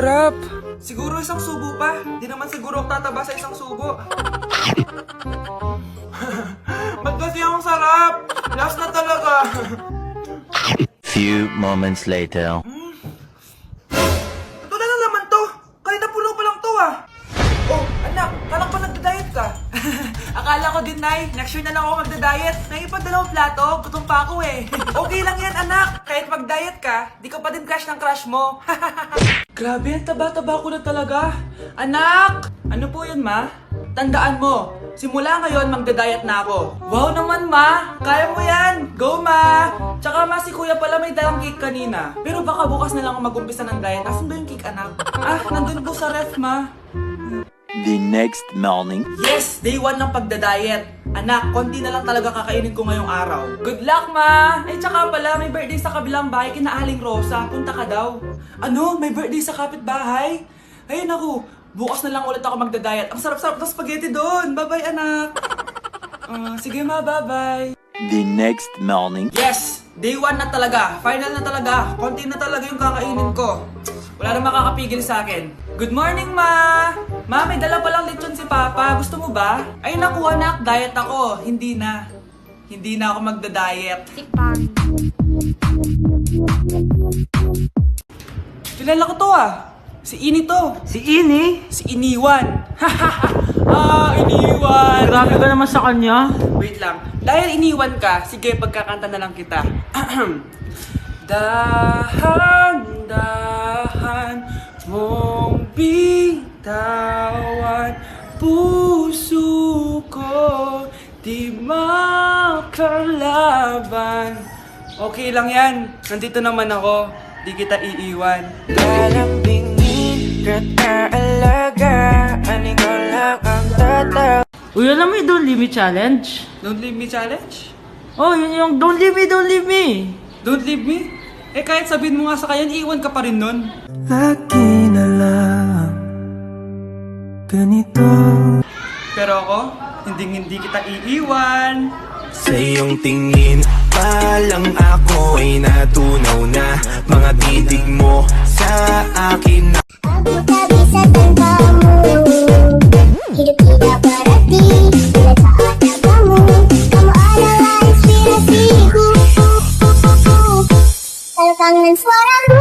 Sarap! Siguro isang subo pa. Di naman siguro ako tataba sa isang subo. Ba't kasi ang sarap? Last na talaga. Few moments later. Ito na naman to. Kanina puno pa lang to ah. Oh, anak, kala ko nagda-diet ka. Akala ko din, Nay. Next year na lang ako magda-diet. Naipad dalawang plato, gutom pa ako eh. Okay lang yan, anak. Kahit mag-diet ka, di ka pa din crush ng crush mo. Grabe, ang taba-taba ko na talaga. Anak! Ano po yun, ma? Tandaan mo, simula ngayon magda-diet na ako. Wow naman, ma! Kaya mo yan! Go, ma! Tsaka, ma, si kuya pala may dalang cake kanina. Pero baka bukas na lang ako mag-umpisa ng diet. Asan ba yung cake, anak? Ah, nandun po sa ref, ma. The next morning. Yes! Day 1 ng pagda-diet. Anak, konti na lang talaga kakainin ko ngayong araw. Good luck, ma! Ay, tsaka pala, may birthday sa kabilang bahay kina Aling Rosa. Punta ka daw. Ano? May birthday sa kapitbahay? Ay, naku. Bukas na lang ulit ako magda-diet. Ang sarap-sarap ng spaghetti doon. Bye-bye, anak. Sige, ma. Bye-bye. The next morning. Yes! Day 1 na talaga. Final na talaga. Konti na talaga yung kakainin ko. Wala na makakapigil sa akin. Good morning, ma! Ma, may dala palang lechon si Papa. Gusto mo ba? Ay, naku, anak. Diet ako. Hindi na. Hindi na ako magda-diet. Kilala ko to ah. Si Ini to. Si Ini? Si Iniwan. Iniwan. Grabe ka naman sa kanya. Wait lang. Dahil iniwan ka, sige, pagkakanta na lang kita. Dahan-dahan mong bitawan, puso ko di makalaban. Okay lang yan. Nandito naman ako. Di kita iiwan. Lalambingin kita alagaan, ikaw lang ang tataw. Uy, alam mo yung Don't Leave Me Challenge? Don't leave me challenge? Oh, yun yung Don't Leave Me, Don't Leave Me. Don't leave me? Eh kahit sabihin mo nga sa kanya, iiwan ka pa rin nun. Lagi na lang ganito. Pero ako, hindi kita iiwan. Sa iyong tingin pa lang ako ay natunaw na. Mga titig mo sa akin na Tabi sa tanda mo, hidup tidak berarti bila tak ada kamu. Kamu adalah inspirasiku. Kalau kangen suaramu,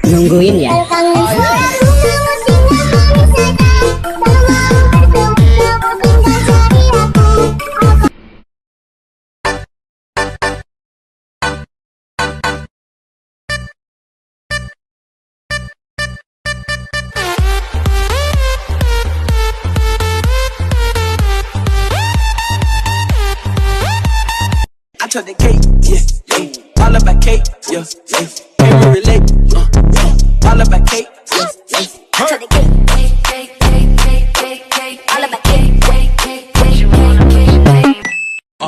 Nungguin ya. kalau kangen suaramu, kamu tinggal memisahkan. Kalau mau bertemu, kamu tinggal cari aku. I took the cake, yeah, yeah. All about cake, yeah, yeah. Can we relate? All about cake, yeah, yeah.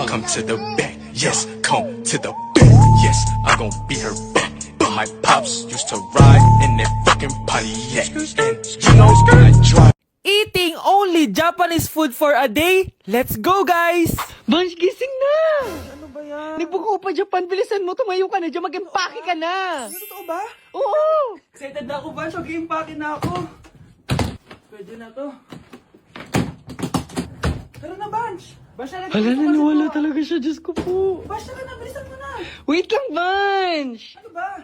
Come to the back, yes, come to the back, yes, I'm gon' be her back. My pops used to ride in that fucking Pontiac, and you know I drive. Eating only Japanese food for a day? Let's go, guys! Bunch, gising na! Ano ba yan? Nagbuko pa Japan, bilisan mo, tumayo ka na dyan, mag-empake ka na! Totoo ba? Oo! Excited na ako ba? So, game packing na ako. Pwede na to. Tara na, Bunch! Bunch, talaga. Hala, naniwala talaga siya, Diyos ko po. Bunch, talaga na. Bilisan mo na. Wait lang, Bunch! Ano ba?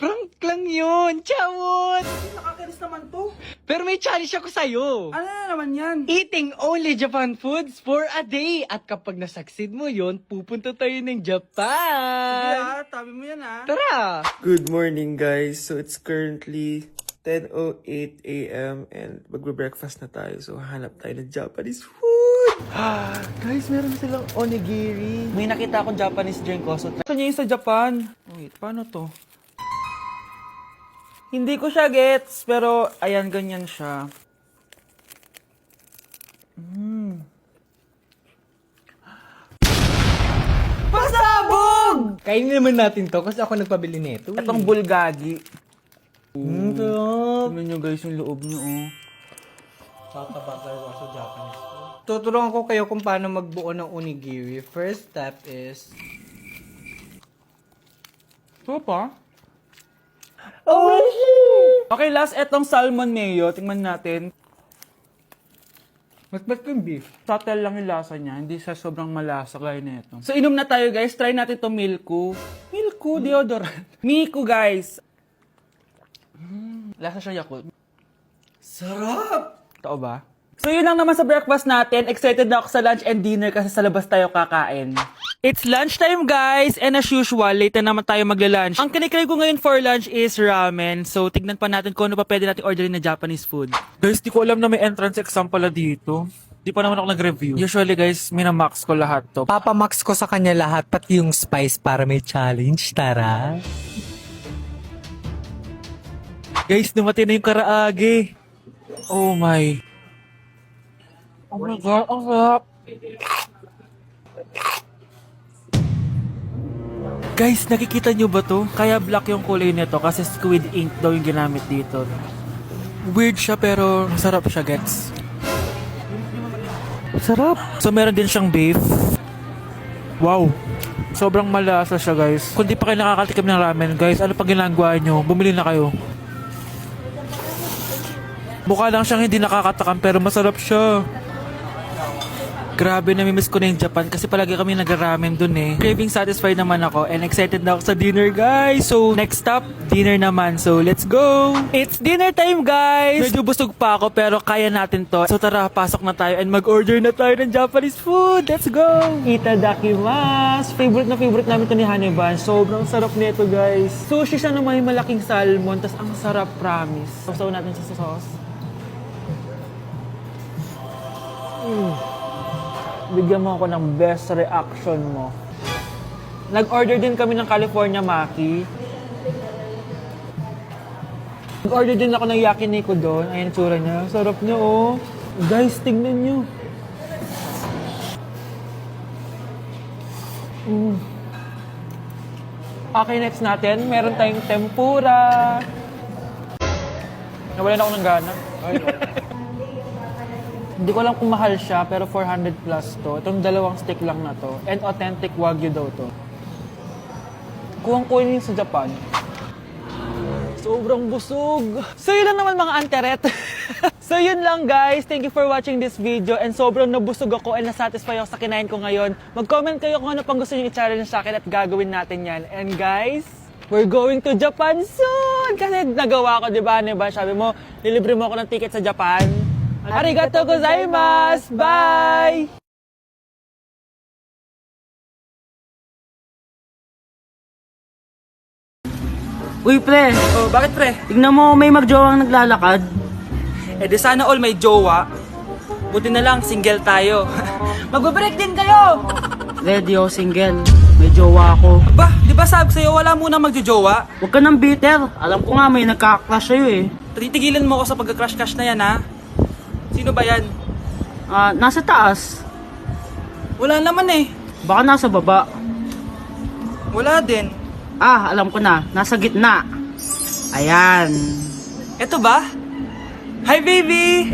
Prank lang yun, chawot! Nakakainis naman to. Pero may challenge ako sa'yo. Ano na naman yan? Eating only Japan foods for a day. At kapag nasucceed mo yon, pupunta tayo ng Japan. Tabi mo yan Tara! Good morning, guys. So it's currently 10:08 a.m. and magbe-breakfast na tayo. So hanap tayo ng Japanese food. Guys, meron silang onigiri. May nakita akong Japanese drink ko. So, gusto niya yung sa Japan. Wait, paano to? Hindi ko siya gets, pero ayan, ganyan siya. Pasabog! Kainin naman natin to kasi ako nagpabili nito. Itong bulgagi. Sarap. Tignan nyo guys yung loob nyo, oh. Sa Japanese. Tuturuan ko kayo kung paano magbuo ng onigiri. First step is... Ito pa? Oh, Okay, last etong salmon mayo. Tingnan natin. Mas yung beef. Subtle lang yung lasa niya. Hindi siya sobrang malasa gaya na ito. So, inom na tayo, guys. Try natin to Milku. Milku deodorant. Miku, guys. Lasa siya Yakult. Sarap! Totoo ba? So, yun lang naman sa breakfast natin. Excited na ako sa lunch and dinner kasi sa labas tayo kakain. It's lunchtime, guys! And as usual, late na naman tayo magla-lunch. Ang kinikrave ko ngayon for lunch is ramen. So, tignan pa natin kung ano pa pwede natin orderin na Japanese food. Guys, di ko alam na may entrance exam pala dito. Di pa naman ako nag-review. Usually, guys, minamax ko lahat to. Papamax ko sa kanya lahat, pati yung spice para may challenge, tara. Guys, dumating na yung karaage. Oh my. Oh my God, ang sarap. Guys, nakikita nyo ba to? Kaya black yung kulay nito kasi squid ink daw yung ginamit dito. Weird siya pero masarap siya, gets. Sarap. So meron din siyang beef. Wow. Sobrang malasa siya, guys. Kung di pa kayo nakakatikim ng ramen, guys, ano pa ginagawa nyo? Bumili na kayo. Mukha lang siyang hindi nakakatakam pero masarap siya. Grabe, namimiss ko na yung Japan kasi palagi kami nag-ramen dun eh. Craving satisfied naman ako and excited na ako sa dinner, guys. So, next stop, dinner naman. So, let's go! It's dinner time, guys! Medyo busog pa ako pero kaya natin to. So, tara, pasok na tayo and mag-order na tayo ng Japanese food. Let's go! Itadakimasu! Favorite namin to ni Haneban. Sobrang sarap nito, guys. Sushi siya na may malaking salmon. Tas ang sarap, promise. Sausaw natin sa sauce. Bigyan mo ako ng best reaction mo. Nag-order din kami ng California Maki. Nag-order din ako ng yakiniku doon. Ayan yung tsura niya. Sarap niya, oh. Guys, tignan niyo. Okay, next natin. Meron tayong tempura. Nawalan ako ng gana. Hindi ko alam kung mahal siya, pero 400 plus to. Itong dalawang stick lang na to. And authentic Wagyu daw to. Kuwang-kuwin yun sa Japan. Sobrang busog. So yun lang naman mga anteret. So yun lang, guys. Thank you for watching this video. And sobrang nabusog ako and nasatisfy ako sa kinain ko ngayon. Mag-comment kayo kung ano pang gusto nyo i-challenge sa akin at gagawin natin yan. And guys, we're going to Japan soon! Kasi nagawa ko, di ba? Sabi mo, lilibre mo ako ng ticket sa Japan. Arigatou gozaimasu! Bye! Uy, pre. Oh, bakit pre? Tignan mo, may magjowang naglalakad. Eh di sana all may jowa. Buti na lang, single tayo. Magbe-break din kayo! Ready o single. May jowa ako. Ba, di ba sabi sa'yo wala munang magjojowa? Huwag ka nang bitter. Alam ko nga may nagkakrush sa'yo eh. Titigilan mo ako sa pagka-crush-crush na yan, ha? Sino ba yan? Nasa taas. Wala naman eh. Baka nasa baba. Wala din. Alam ko na. Nasa gitna. Ayan. Eto ba? Hi, baby!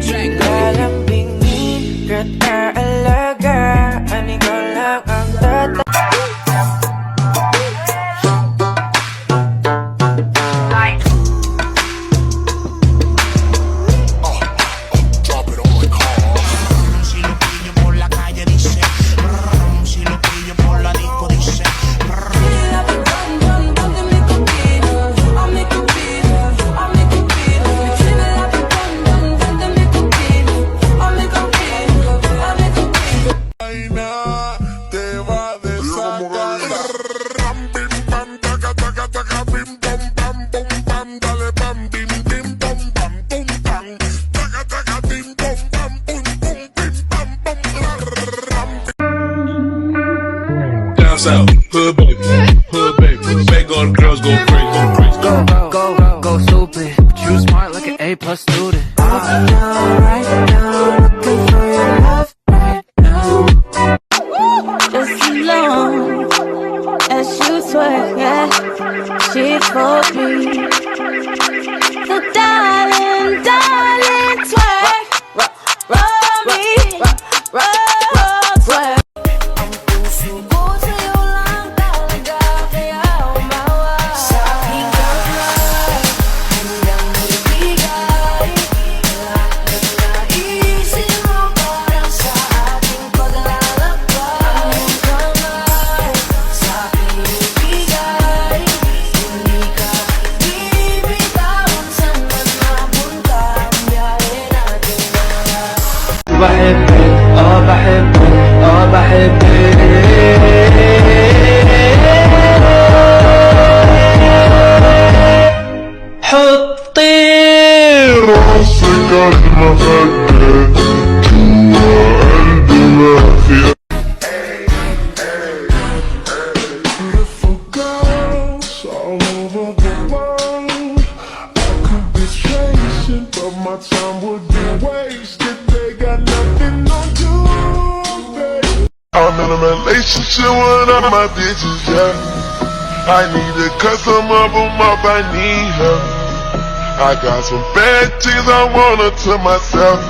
South, hood baby, make all the girls go crazy, Go stupid. But you smart like an A+ student. Just as long as you twerk, yeah, she for me. So darling, darling, twerk for me, twerk. I'm in a relationship with all my bitches, yeah. I need it 'cause some of them up, I need her. I got some bad things I want her to myself.